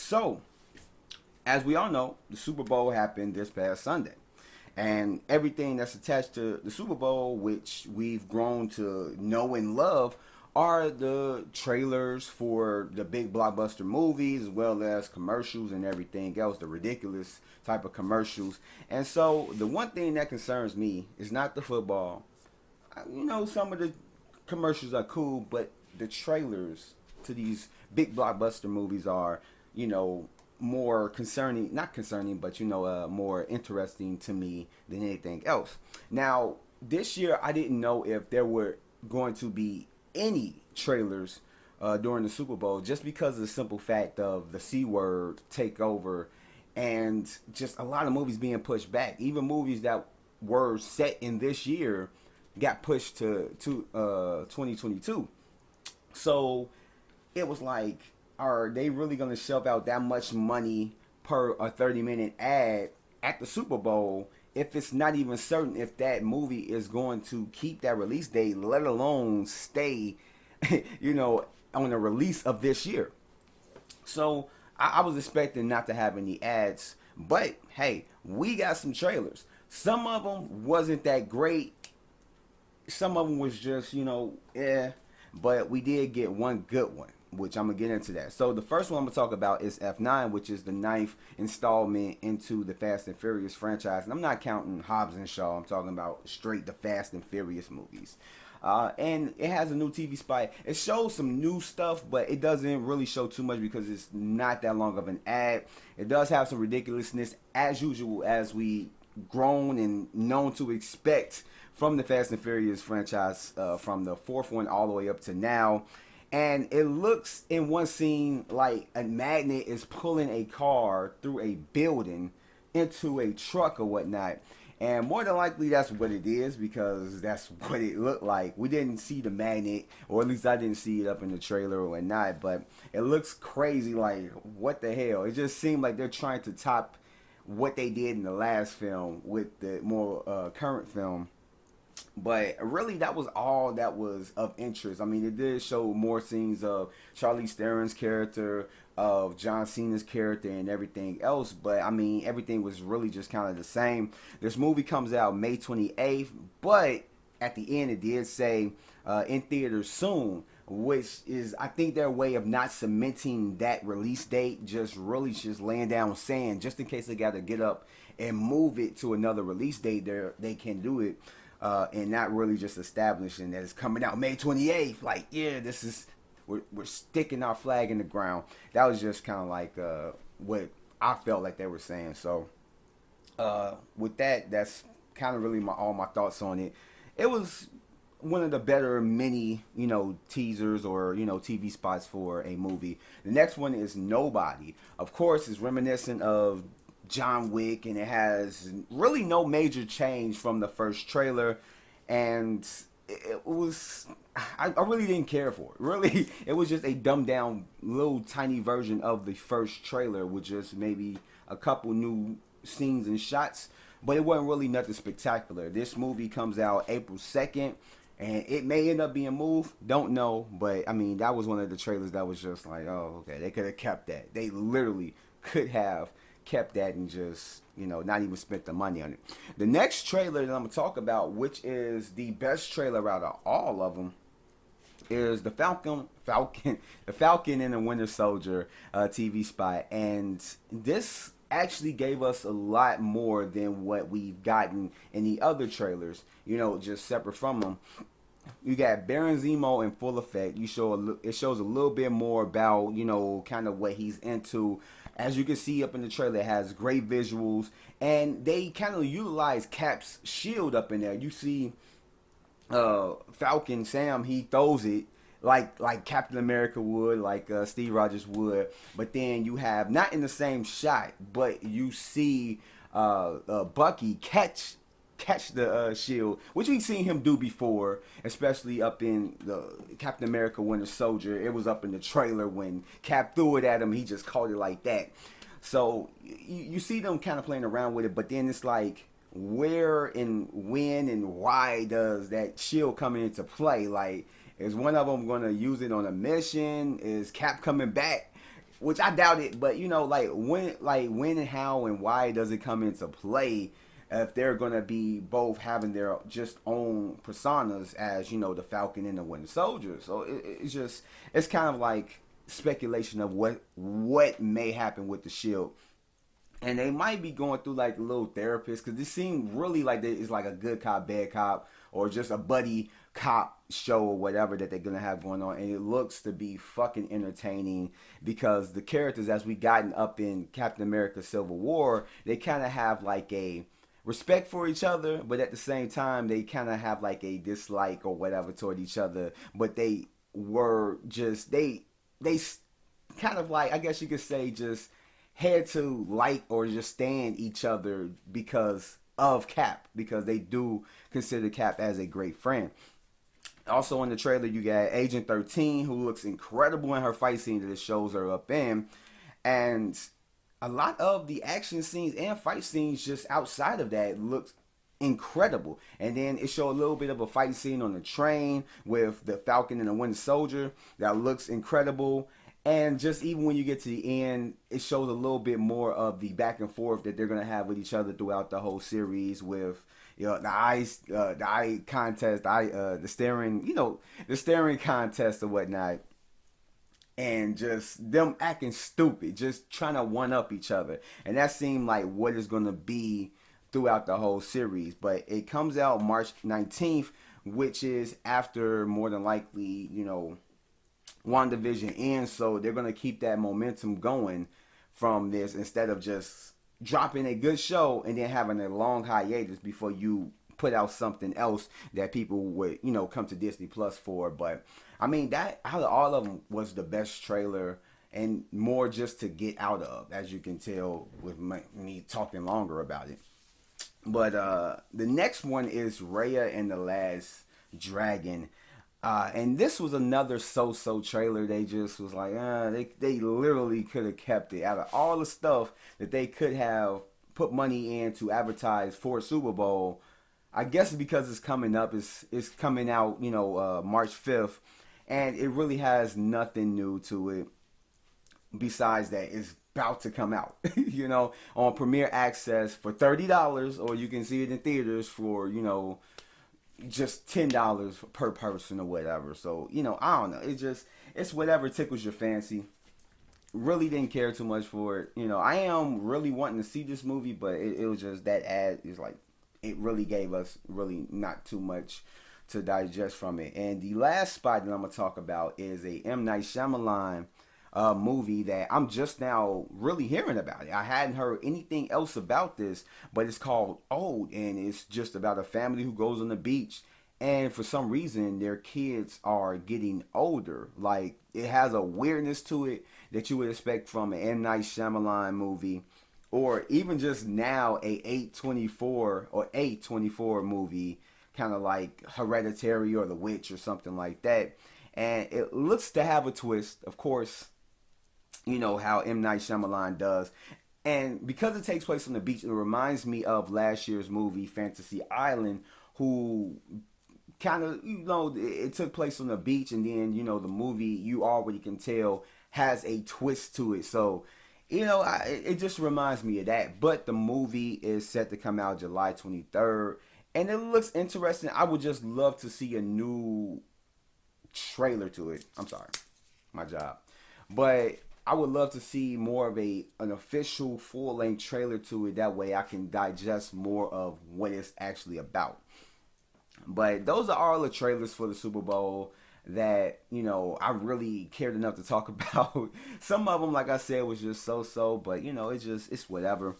So, as we all know, the Super Bowl happened this past Sunday. And everything that's attached to the Super Bowl, which we've grown to know and love, are the trailers for the big blockbuster movies, as well as commercials and everything else, the ridiculous type of commercials. And so, the one thing that concerns me is not the football. Some of the commercials are cool, but the trailers to these big blockbuster movies are, you know, more concerning, not concerning, but more interesting to me than anything else. Now, this year, I didn't know if there were going to be any trailers during the Super Bowl, just because of the simple fact of the C word takeover and just a lot of movies being pushed back. Even movies that were set in this year got pushed to 2022. So it was like, are they really going to shell out that much money per a 30-minute ad at the Super Bowl if it's not even certain if that movie is going to keep that release date, let alone stay, on the release of this year? So I was expecting not to have any ads, but hey, we got some trailers. Some of them wasn't that great. Some of them was just, but we did get one good one, which I'm going to get into that. So the first one I'm going to talk about is F9, which is the ninth installment into the Fast and Furious franchise. And I'm not counting Hobbs and Shaw. I'm talking about straight the Fast and Furious movies. And it has a new TV spot. It shows some new stuff, but it doesn't really show too much because it's not that long of an ad. It does have some ridiculousness, as usual, as we grown and known to expect from the Fast and Furious franchise, from the fourth one all the way up to now. And it looks in one scene like a magnet is pulling a car through a building into a truck or whatnot. And more than likely that's what it is, because that's what it looked like. We didn't see the magnet, or at least I didn't see it up in the trailer or whatnot, but it looks crazy, like what the hell. It just seemed like they're trying to top what they did in the last film with the more current film. But really, that was all that was of interest. I mean, it did show more scenes of Charlize Theron's character, of John Cena's character, and everything else. But I mean, everything was really just kind of the same. This movie comes out May 28th, but at the end, it did say in theaters soon, which is, I think, their way of not cementing that release date, just really just laying down sand, just in case they got to get up and move it to another release date. They can do it. And not really just establishing that it's coming out May 28th. Like, yeah, we're sticking our flag in the ground. That was just kind of like what I felt like they were saying. So with that, that's kind of really all my thoughts on it. It was one of the better mini, teasers or, TV spots for a movie. The next one is Nobody. Of course, it's reminiscent of John Wick, and it has really no major change from the first trailer, and it was, I really didn't care for it. Really, it was just a dumbed down little tiny version of the first trailer with just maybe a couple new scenes and shots, but it wasn't really nothing spectacular. This movie comes out April 2nd, and it may end up being moved, don't know, but I mean, that was one of the trailers that was just like, oh, okay, they could have kept that. They literally could have kept that and just, not even spent the money on it. The next trailer that I'm going to talk about, which is the best trailer out of all of them, is the Falcon and the Winter Soldier TV spot. And this actually gave us a lot more than what we've gotten in the other trailers, just separate from them. You got Baron Zemo in full effect. It shows a little bit more about, kind of what he's into. As you can see up in the trailer, it has great visuals, and they kind of utilize Cap's shield up in there. You see Falcon Sam, he throws it like Captain America would, like Steve Rogers would, but then you have, not in the same shot, but you see Bucky catch the shield, which we've seen him do before, especially up in the Captain America Winter Soldier. It was up in the trailer when Cap threw it at him, he just caught it like that. So you see them kind of playing around with it, but then it's like, where and when and why does that shield come into play? Like, is one of them going to use it on a mission? Is Cap coming back? which I doubt it, but when and how and why does it come into play if they're gonna be both having their just own personas as the Falcon and the Winter Soldier? So it's kind of like speculation of what may happen with the Shield, and they might be going through like a little therapist because this seemed really like it's like a good cop, bad cop, or just a buddy cop show or whatever that they're gonna have going on, and it looks to be fucking entertaining because the characters, as we gotten up in Captain America: Civil War, they kind of have like a respect for each other, but at the same time they kind of have like a dislike or whatever toward each other. But they were just they kind of like, I guess you could say, just had to like or just stand each other because of Cap, because they do consider Cap as a great friend. Also in the trailer, you got Agent 13, who looks incredible in her fight scene that it shows her up in. And a lot of the action scenes and fight scenes just outside of that looks incredible. And then it showed a little bit of a fight scene on the train with the Falcon and the Winter Soldier that looks incredible. And just even when you get to the end, it shows a little bit more of the back and forth that they're gonna have with each other throughout the whole series, with the eye contest, the staring contest or whatnot, and just them acting stupid, just trying to one up each other, and that seemed like what is gonna be throughout the whole series. But it comes out March 19th, which is after more than likely WandaVision ends, so they're gonna keep that momentum going from this instead of just dropping a good show and then having a long hiatus before you put out something else that people would come to Disney Plus for. But I mean, that out of all of them was the best trailer, and more just to get out of, as you can tell with me talking longer about it. But the next one is Raya and the Last Dragon. And this was another so-so trailer. They just was like, they literally could have kept it. Out of all the stuff that they could have put money in to advertise for Super Bowl, I guess because it's coming up, it's coming out, March 5th, and it really has nothing new to it besides that it's about to come out, on Premiere Access for $30, or you can see it in theaters for, just $10 per person or whatever. So I don't know. It's whatever tickles your fancy. Really didn't care too much for it. I am really wanting to see this movie, but it was just that ad is like, it really gave us really not too much to digest from it. And the last spot that I'm gonna talk about is a M. Night Shyamalan movie that I'm just now really hearing about it. I hadn't heard anything else about this, but it's called Old, and it's just about a family who goes on the beach, and for some reason their kids are getting older. Like, it has a weirdness to it that you would expect from an M. Night Shyamalan movie, or even just now a A24 movie, kind of like Hereditary or The Witch or something like that. And it looks to have a twist, of course. How M. Night Shyamalan does. And because it takes place on the beach, it reminds me of last year's movie, Fantasy Island, who kind of, it took place on the beach, and then, the movie, you already can tell, has a twist to it. So, it just reminds me of that. But the movie is set to come out July 23rd, and it looks interesting. I would just love to see a new trailer to it. I'm sorry, my job. But I would love to see more of an official full-length trailer to it. That way I can digest more of what it's actually about. But those are all the trailers for the Super Bowl that, I really cared enough to talk about. Some of them, like I said, was just so-so, but, it's whatever.